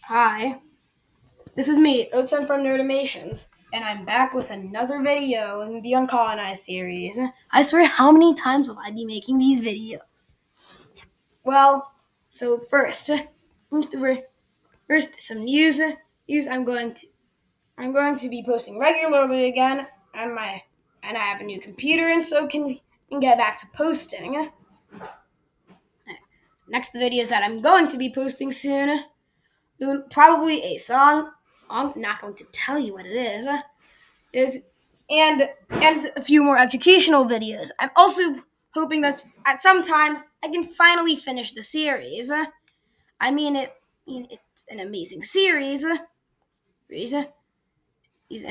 Hi, this is me, Oten from Nerdimations, and I'm back with another video in the Uncolonized series. I swear, how many times will I be making these videos? Well, so first some news. News I'm going to be posting regularly again, and I have a new computer, and so can get back to posting. Next, the videos that I'm going to be posting soon. Probably a song. I'm not going to tell you what it is and a few more educational videos. I'm also hoping that at some time I can finally finish the series. It's an amazing series and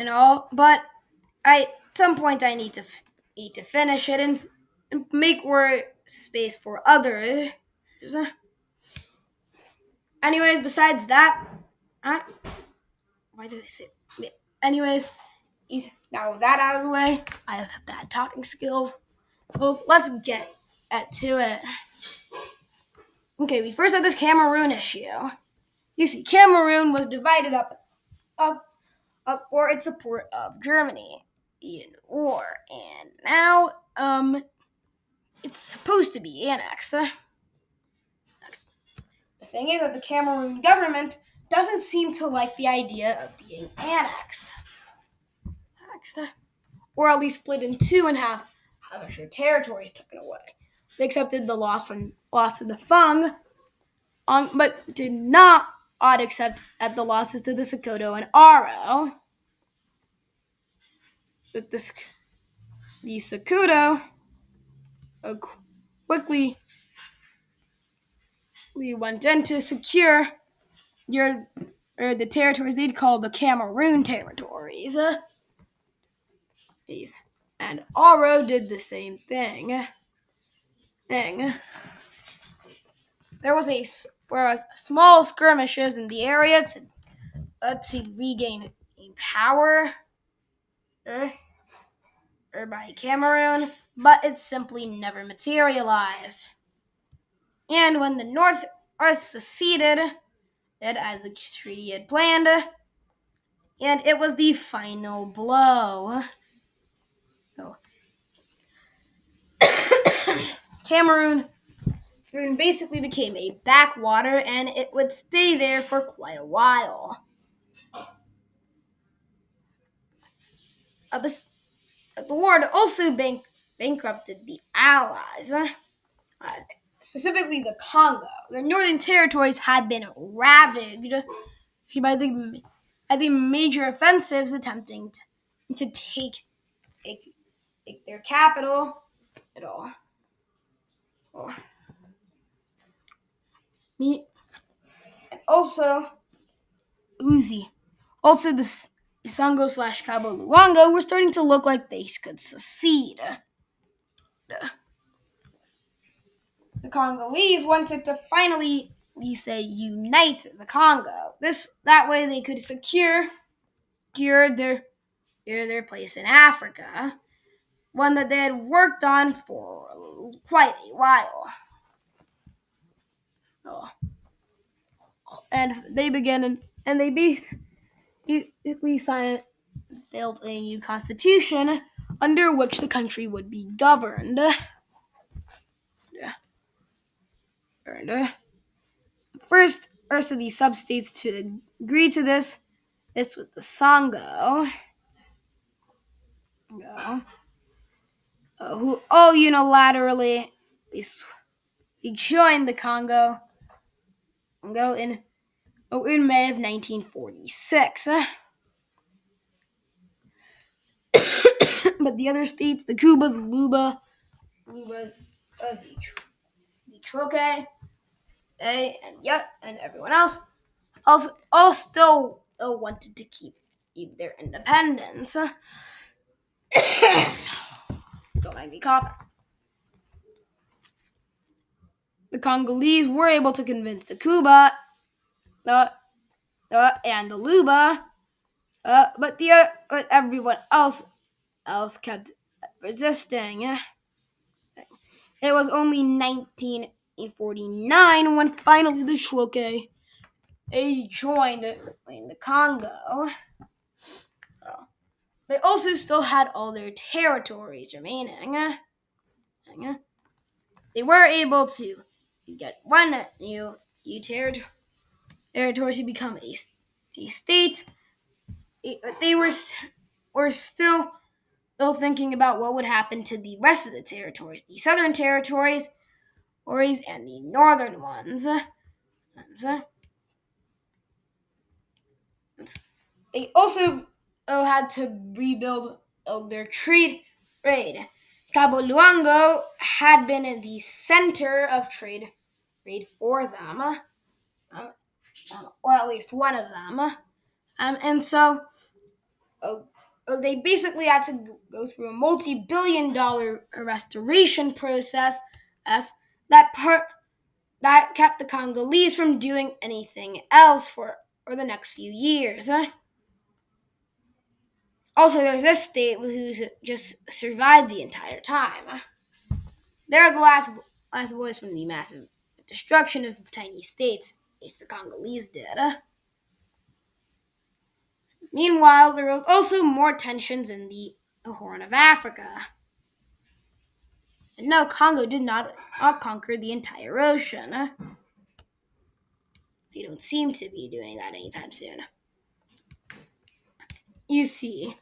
all, but at some point I need to finish it and make more space for others. Anyways, besides that, I, why did I say? Anyways, now with that out of the way, I have bad talking skills. Well, let's get to it. Okay, we first have this Cameroon issue. You see, Cameroon was divided up, up for its support of Germany in war, and now it's supposed to be annexed. The thing is that the Cameroon government doesn't seem to like the idea of being annexed, or at least split in two and have their territories taken away. They accepted the loss to the Fung, but did not accept at the losses to the Sokoto and Aro. But the Sokoto quickly went in to secure the territories they'd call the Cameroon territories. And Aro did the same thing. There was small skirmishes in the area to regain power by Cameroon, but it simply never materialized. And when the North seceded, it as the treaty had planned, and it was the final blow. So, Cameroon basically became a backwater, and it would stay there for quite a while. The war also bankrupted the Allies, specifically the Congo. The northern territories had been ravaged by the major offensives attempting to take their capital at all. Oh. And also, Uzi. Also, the Isango / Cabo Luango were starting to look like they could secede. The Congolese wanted to finally, we say, unite the Congo. That way they could secure their place in Africa, one that they had worked on for quite a while. And they began and they basically built a new constitution under which the country would be governed. First of these sub-states to agree to this with the Sango, who all unilaterally joined the Congo in May of 1946. But the other states, the Cuba, the Luba, the Troke, and everyone else, also all still wanted to keep their independence. Don't mind me coughing. The Congolese were able to convince the Cuba and the Luba, but everyone else kept resisting. It was only 1949 when finally the Chwoke they joined in the Congo. They also still had all their territories remaining. They were able to get one new territory to become a state. But they were still thinking about what would happen to the rest of the territories, the southern territories, and the northern ones. They also had to rebuild their trade. Cabo Luango had been in the center of trade for them, or at least one of them. And so they basically had to go through a multi-billion-dollar restoration process as that part that kept the Congolese from doing anything else for the next few years. Also, there's this state who's just survived the entire time. They're the last boys from the massive destruction of tiny states, at least the Congolese did. Meanwhile, there were also more tensions in the Horn of Africa. And no, Congo did not conquer the entire ocean. They don't seem to be doing that anytime soon. You see,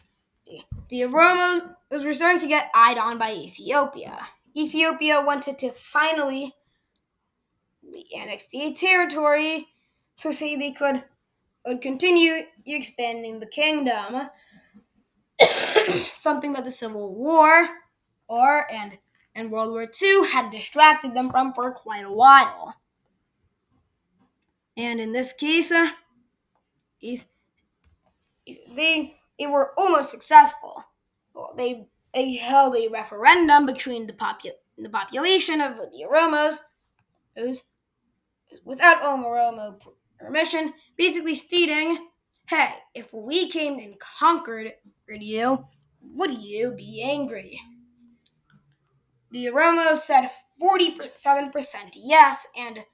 the Oromos were starting to get eyed on by Ethiopia. Ethiopia wanted to finally annex the territory so say they would continue expanding the kingdom, something that the Civil War and World War II had distracted them from for quite a while. And in this case, they were almost successful. Well, they held a referendum between the population of the Oromos, those without Oromo permission, basically stating, "Hey, if we came and conquered you, would you be angry?" The Oromos said 47% yes and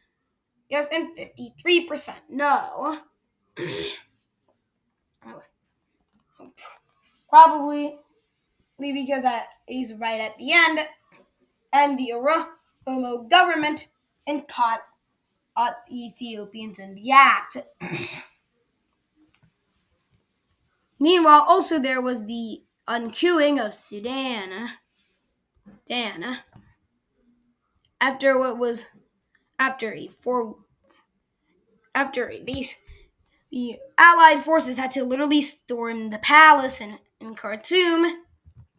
53% no. Probably because that is right at the end, and the Oromo government and caught the Ethiopians in the act. Meanwhile, also there was the unqueuing of Sudan. After what was after a four after a base, the Allied forces had to literally storm the palace in Khartoum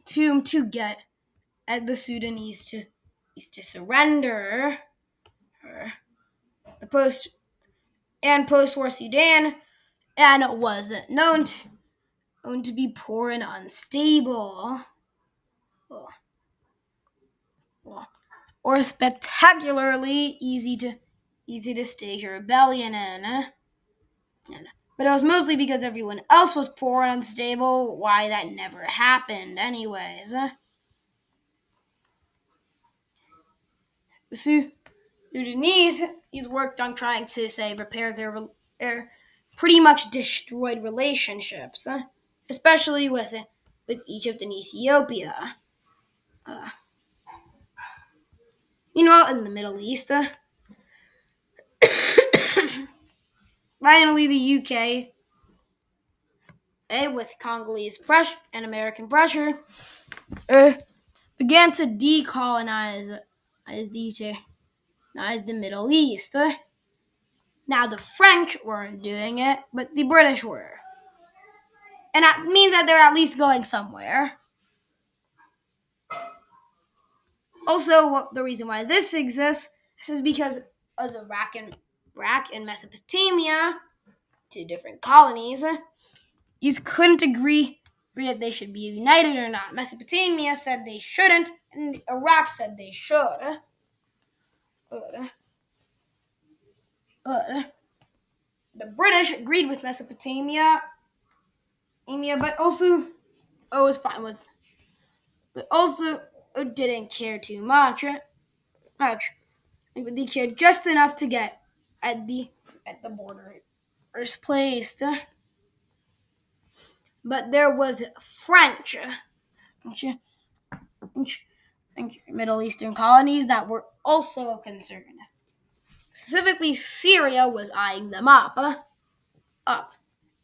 to get at the Sudanese to surrender. The post-war Sudan and was known to be poor and unstable, or spectacularly easy to stage a rebellion in. But it was mostly because everyone else was poor and unstable, why that never happened anyways. The Sudanese worked on trying to, say, repair their pretty much destroyed relationships, especially with Egypt and Ethiopia. Meanwhile, in the Middle East, finally the UK, with Congolese pressure and American pressure, began to decolonize the Middle East. Now the French weren't doing it, but the British were. And that means that they're at least going somewhere. Also, the reason why this exists is because of Iraq and Mesopotamia, two different colonies, these couldn't agree if they should be united or not. Mesopotamia said they shouldn't, and Iraq said they should. The British agreed with Mesopotamia, but also was fine with, but also didn't care too much. But they cared just enough to get at the border first place. But there was French, Middle Eastern colonies that were also concerned. Specifically, Syria was eyeing them up,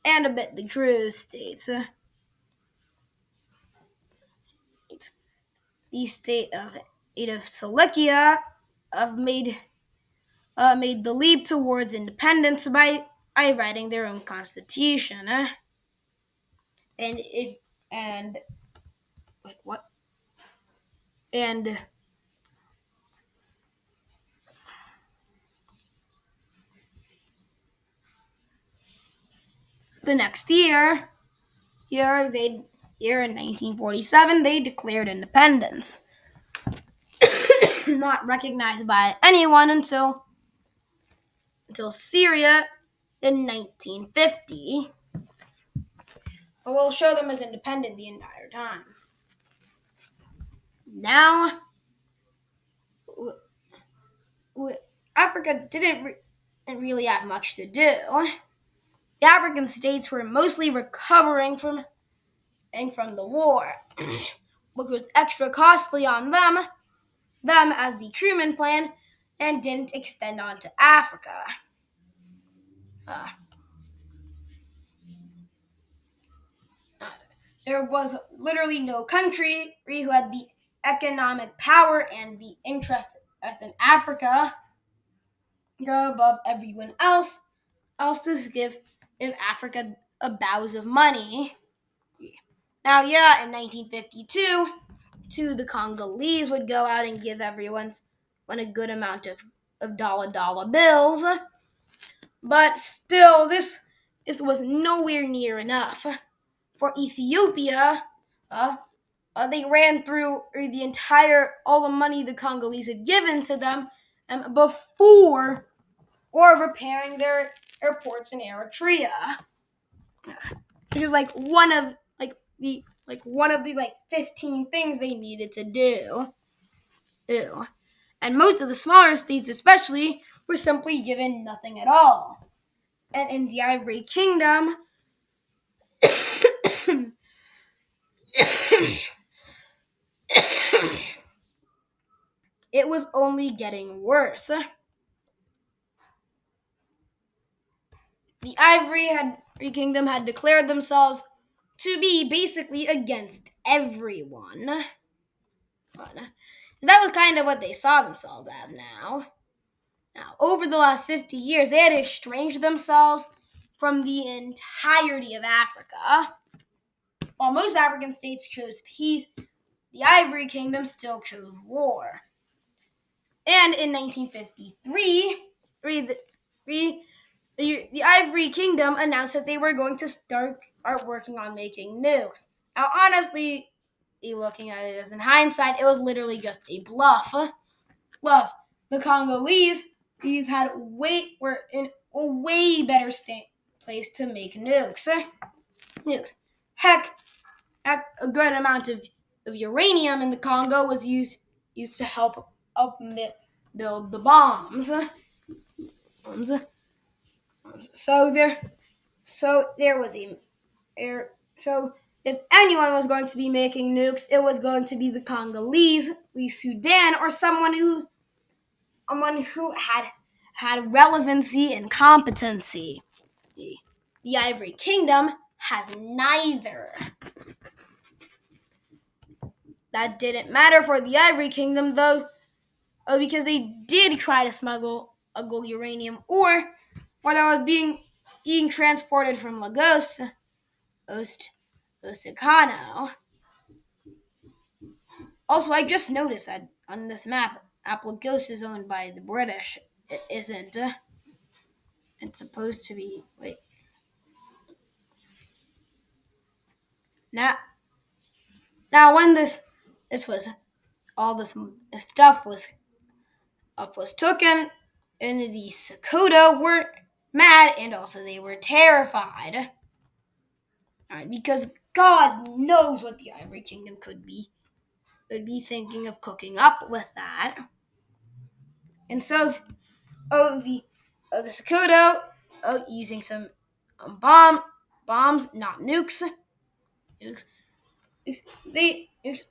and a bit the Druze states. The state of Cilicia made made the leap towards independence by writing their own constitution. And it and like what and the next year in 1947 they declared independence, not recognized by anyone until Syria in 1950. But we'll show them as independent the entire time. Now, Africa didn't really have much to do. The African states were mostly recovering from the war, which was extra costly on them as the Truman Plan, and didn't extend onto Africa. Uh, there was literally no country who had the economic power and the interest in Africa go above everyone else to give Africa a bowels of money. Now, yeah, in 1952, the Congolese would go out and give everyone a good amount of dollar bills, but still, this was nowhere near enough. For Ethiopia, they ran through all the money the Congolese had given to them before or repairing their airports in Eritrea, which was one of the 15 things they needed to do. Ew. And most of the smaller states, especially, were simply given nothing at all. And in the Ivory Kingdom, it was only getting worse. The Ivory Kingdom had declared themselves to be basically against everyone. That was kind of what they saw themselves as now. Now, over the last 50 years, they had estranged themselves from the entirety of Africa. While most African states chose peace, the Ivory Kingdom still chose war. And in 1953, the Ivory Kingdom announced that they were going to start working on making nukes. Now, honestly, looking at it as in hindsight, it was literally just a bluff. The Congolese were in a way better place to make nukes. Heck, a good amount of uranium in the Congo was used to help build the bombs. So there was so if anyone was going to be making nukes, it was going to be the Congolese, the Sudan, or someone who had relevancy and competency. The Ivory Kingdom has neither. That didn't matter for the Ivory Kingdom, though, because they did try to smuggle uranium, or that was being transported from Lagos to Kano. Also, I just noticed that on this map, Lagos is owned by the British. It isn't. It's supposed to be. Wait. Now when this was all this stuff was taken, and the Sakota were mad, and also they were terrified. Because God knows what the Ivory Kingdom could be thinking of cooking up with that. And so, the Sakota, using some bombs, not nukes. Nukes. Nukes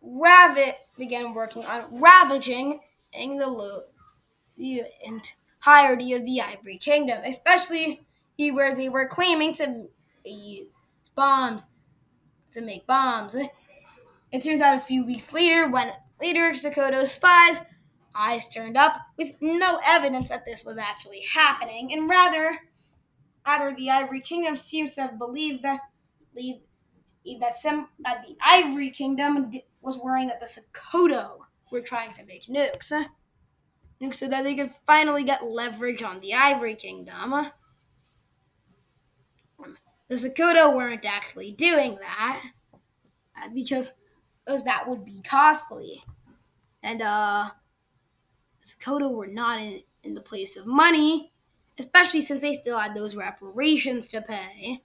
began working on ravaging the entirety of the Ivory Kingdom, especially where they were claiming to use bombs to make bombs. It turns out a few weeks later, when Sokoto's spies' eyes turned up with no evidence that this was actually happening, and rather the Ivory Kingdom seems to have believed that the Ivory Kingdom was worrying that the Sokoto were trying to make nukes so that they could finally get leverage on the Ivory Kingdom. The Sokoto weren't actually doing that because that would be costly. And Sokoto were not in the place of money, especially since they still had those reparations to pay.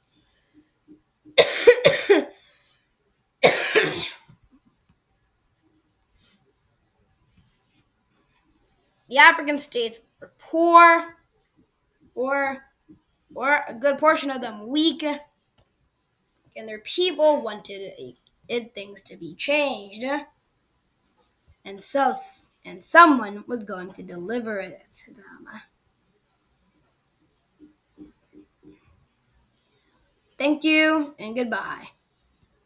The African states were poor, or a good portion of them weak, and their people wanted things to be changed. And someone was going to deliver it to them. Thank you and goodbye.